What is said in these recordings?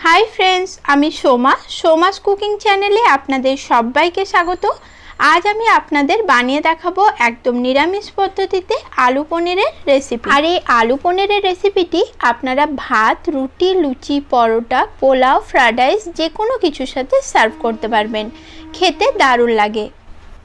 Hi friends आमी Soma सोमास cooking चैनेले आपनादेर सब्बाइके स्वागत। आज आमी आपनादेर बानिये देखाबो एकदम निरामिष पद्धतिते आलू पनीरेर रेसिपि। और ये आलू पनीरेर रेसिपिटी आपनारा भात रुटी लुचि परोटा पोलाओ फ्राइड राइस जेकोनो किछुर साथे सार्व करते पारबेन, खेते दारुण लागे।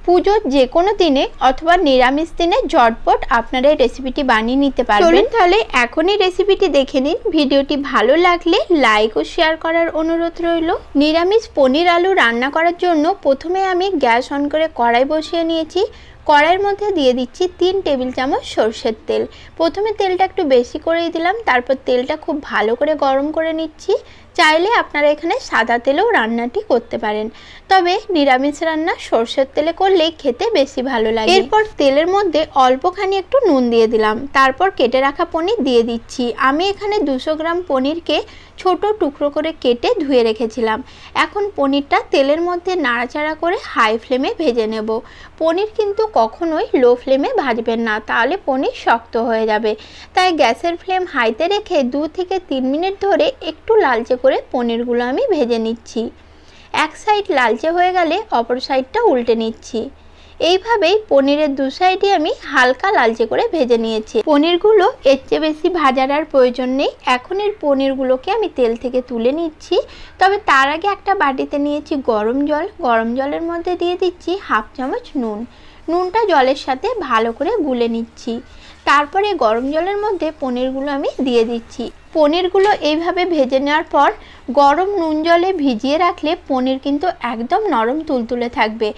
पुजोर जेकोनो दिने अथवा निरामिष दिने झटपट आपनारा रेसिपिटी बानिये निते पारबेन। ताहले एखोनी रेसिपिटी देखे निन। भिडियोटी भालो लागले लाइक और शेयर करार अनुरोध रइलो। निरामिष पनीर आलू रान्ना करार जोन्नो प्रथमे आमी ग्यास अन करे कड़ाई बसिए निएछि। कड़ाइर मध्य दिए दिচ্ছি 3 टेबिल चामच सर्षेर तेल। प्रथमे तेलटा एकटु बेशी करेই दिलाम, तारपर तेलटा खूब भालो करे गरम करे निচ্ছি। चाइले आपनारा एखाने सादा तेलेও रान्नाटी करते पारेन, तबे निरामिष रान्ना सर्षेर तेले करले खेते बेशी भालो लागे। एरपर तेलेर मध्य अल्पखानि एकटु नुन दिए दिलाम, तारपर केटे राखा पनिर दिए दिচ্ছি। आमी एखाने 200 ग्राम पनिरके छोटो टुकरो करे केटे धुए रेखेछिलाम। एखन पनिरटा तेलेर मध्य नाड़ाचाड़ा करे हाई फ्लेमे भेजे नेब। पनिर किन्तु कखनोई लो फ्लेमे भाजबेन ना, ताहले पनिर शक्त हये जाबे। ताई ग्यासेर फ्लेम हाईते रेखे 2 থেকে 3 मिनट धरे एकटु लालचे करे पनिरगुलो आमी भेजे निচ্ছি। एक साइड लालचे हये गेले अपर साइडटा उल्टे निচ্ছি। এইভাবেই পনিরের দু সাইডে আমি হালকা লালচে করে ভেজে নিয়েছি। পনিরগুলো এর চেয়ে বেশি ভাজার আর প্রয়োজন নেই। এখন এর পনিরগুলোকে আমি তেল থেকে তুলে নিচ্ছি। তবে তার আগে একটা বাটিতে নিয়েছি গরম জল। গরম জলের মধ্যে দিয়ে দিচ্ছি হাফ চামচ নুন। নুনটা জলের সাথে ভালো করে গুলে নিচ্ছি। তারপরে গরম জলের মধ্যে পনিরগুলো আমি দিয়ে দিচ্ছি। পনিরগুলো এইভাবে ভেজে নেওয়ার পর গরম নুন জলে ভিজিয়ে রাখলে পনির কিন্তু একদম নরম তুলতুলে থাকবে।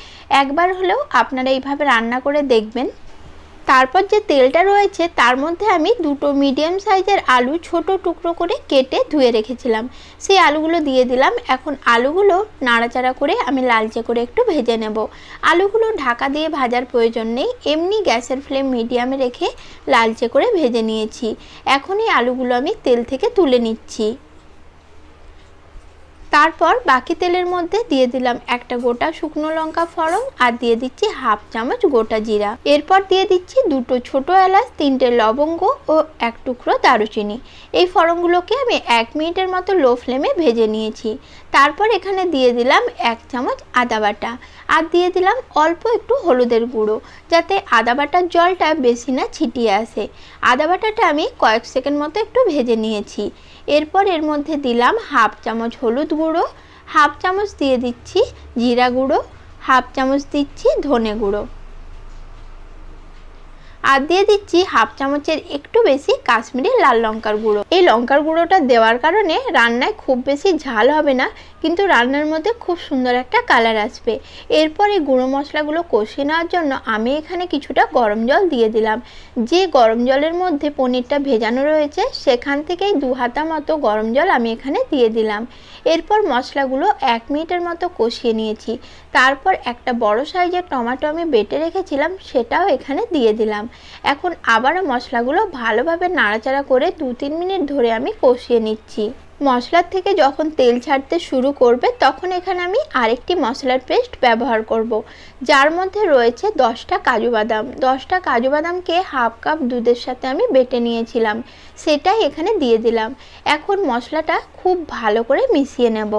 একবার হলেও আপনারা এইভাবে রান্না করে দেখবেন। তারপর যে তেলটা রয়েছে তার মধ্যে আমি দুটো মিডিয়াম সাইজের আলু ছোট টুকরো করে কেটে ধুয়ে রেখেছিলাম, সেই আলুগুলো দিয়ে দিলাম। এখন আলুগুলো নাড়াচাড়া করে আমি লালচে করে একটু ভেজে নেব। আলুগুলো ঢাকা দিয়ে ভাজার প্রয়োজন নেই, এমনি গ্যাসের ফ্লেম মিডিয়ামে রেখে লালচে করে ভেজে নিয়েছি। এখন এই আলুগুলো আমি তেল থেকে তুলে নিচ্ছি। তারপর বাকি তেলের মধ্যে দিয়ে দিলাম একটা গোটা শুকনো লঙ্কা ফোড়ন আর দিয়ে দিচ্ছি হাফ চামচ গোটা জিরা। এরপর দিয়ে দিচ্ছি দুটো ছোট এলাচ, 3টে লবঙ্গ ও এক টুকরো দারুচিনি। এই ফোড়নগুলোকে আমি 1 মিনিটের মতো লো ফ্লেমে ভেজে নিয়েছি। তারপর এখানে দিয়ে দিলাম 1 চামচ আদা বাটা আর দিয়ে দিলাম অল্প একটু হলুদের গুঁড়ো, যাতে আদা বাটার জলটা বেশি না ছিটিয়ে আসে। আদা বাটাটা আমি কয়েক সেকেন্ড মতো একটু ভেজে নিয়েছি। এরপর এর মধ্যে দিলাম হাফ চামচ হলুদ গুঁড়ো, হাফ চামচ দিয়ে দিচ্ছি জিরা গুঁড়ো, হাফ চামচ দিচ্ছি ধনে গুঁড়ো আর দিয়ে দিচ্ছি হাফ চামচের একটু বেশি কাশ্মীরি লাল লঙ্কার গুঁড়ো। এই লঙ্কার গুঁড়োটা দেওয়ার কারণে রান্নায় খুব বেশি ঝাল হবে না, কিন্তু রান্নার মধ্যে খুব সুন্দর একটা কালার আসবে। এরপর এই গুঁড়ো মশলাগুলো কষিয়ে নেওয়ার জন্য আমি এখানে কিছুটা গরম জল দিয়ে দিলাম। যে গরম জলের মধ্যে পনিরটা ভেজানো রয়েছে সেখান থেকেই 2 হাতা মতো গরম জল আমি এখানে দিয়ে দিলাম। এরপর মশলাগুলো 1 মিনিটের মতো কষিয়ে নিয়েছি। তারপর একটা বড় সাইজের টমেটো আমি বেটে রেখেছিলাম, সেটাও এখানে দিয়ে দিলাম। এখন আবারও মশলাগুলো ভালোভাবে নাড়াচাড়া করে 2-3 মিনিট ধরে আমি কষিয়ে নিচ্ছি। মশলার থেকে যখন তেল ছাড়তে শুরু করবে তখন এখানে আমি আরেকটি মশলার পেস্ট ব্যবহার করব, যার মধ্যে রয়েছে 10টা কাজু বাদাম। 10টা কাজু বাদামকে হাফ কাপ দুধের সাথে আমি বেটে নিয়েছিলাম, সেটাই এখানে দিয়ে দিলাম। এখন মশলাটা খুব ভালো করে মিশিয়ে নেব।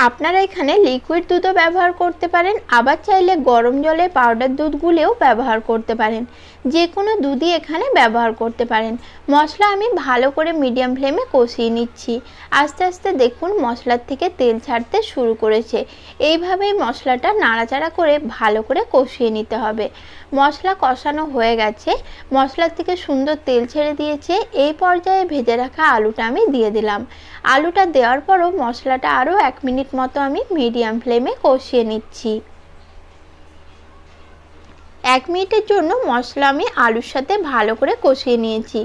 আপনারা এখানে লিকুইড দুধও ব্যবহার করতে পারেন, আবার চাইলে গরম জলে পাউডার দুধ গুলেও ব্যবহার করতে পারেন। যে কোনো দুধই এখানে ব্যবহার করতে পারেন। মশলা আমি ভালো করে মিডিয়াম ফ্লেমে কষিয়ে নিচ্ছি। আস্তে আস্তে দেখুন মশলার থেকে তেল ছাড়তে শুরু করেছে। এইভাবেই মশলাটা নাড়াচাড়া করে ভালো করে কষিয়ে নিতে হবে। মশলা কষানো হয়ে গেছে, মশলার থেকে সুন্দর তেল ছেড়ে দিয়েছে। এই পর্যায়ে ভেজে রাখা আলুটা আমি দিয়ে দিলাম। আলুটা দেওয়ার পরও মশলাটা আরও 1 মিনিট মতো আমি মিডিয়াম ফ্লেমে কষিয়ে নিচ্ছি। 1 মিনিটের জন্য মশলা আমি আলুর সাথে ভালো করে কষিয়ে নিয়েছি।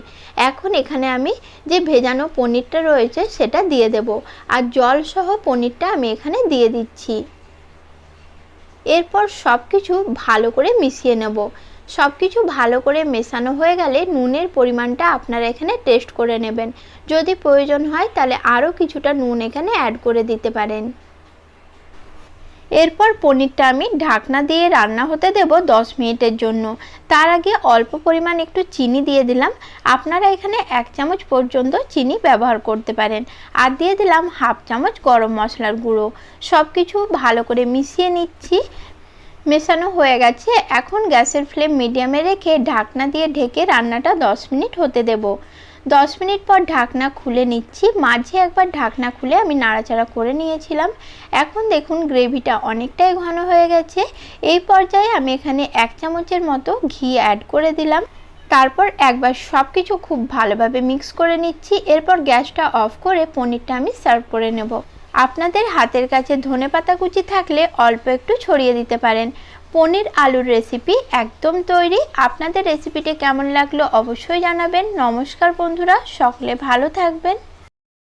এখন এখানে আমি যে ভেজানো পনিরটা রয়েছে সেটা দিয়ে দেব আর জল সহ পনিরটা আমি এখানে দিয়ে দিচ্ছি। এরপর সব কিছু ভালো করে মিশিয়ে নেব। সব কিছু ভালো করে মেশানো হয়ে গেলে নুনের পরিমাণটা আপনারা এখানে টেস্ট করে নেবেন। যদি প্রয়োজন হয় তাহলে আরও কিছুটা নুন এখানে অ্যাড করে দিতে পারেন। এরপর পনিরটা আমি ঢাকনা দিয়ে রান্না হতে দেব 10 মিনিটের জন্য। তার আগে অল্প পরিমাণ একটু চিনি দিয়ে দিলাম। আপনারা এখানে 1 চামচ পর্যন্ত চিনি ব্যবহার করতে পারেন। আর দিয়ে দিলাম হাফ চামচ গরম মশলার গুঁড়ো। সব কিছু ভালো করে মিশিয়ে নিচ্ছি। মেশানো হয়ে গেছে। এখন গ্যাসের ফ্লেম মিডিয়ামে রেখে ঢাকনা দিয়ে ঢেকে রান্নাটা 10 মিনিট হতে দেব। 10 মিনিট পর ঢাকনা খুলে নিচ্ছি। মাঝে একবার ঢাকনা খুলে আমি নাড়াচাড়া করে নিয়েছিলাম। এখন দেখুন গ্রেভিটা অনেকটাই ঘন হয়ে গেছে। এই পর্যায়ে আমি এখানে 1 চামচের মতো ঘি অ্যাড করে দিলাম। তারপর একবার সব কিছু খুব ভালোভাবে মিক্স করে নিচ্ছি। এরপর গ্যাসটা অফ করে পনিরটা আমি সার্ভ করে নেব। আপনাদের হাতের কাছে ধনেপাতা কুচি থাকলে অল্প একটু ছড়িয়ে দিতে পারেন। পনির আলুর রেসিপি একদম তৈরি। আপনাদের রেসিপিটি কেমন লাগলো অবশ্যই জানাবেন। নমস্কার বন্ধুরা, সকলে ভালো থাকবেন।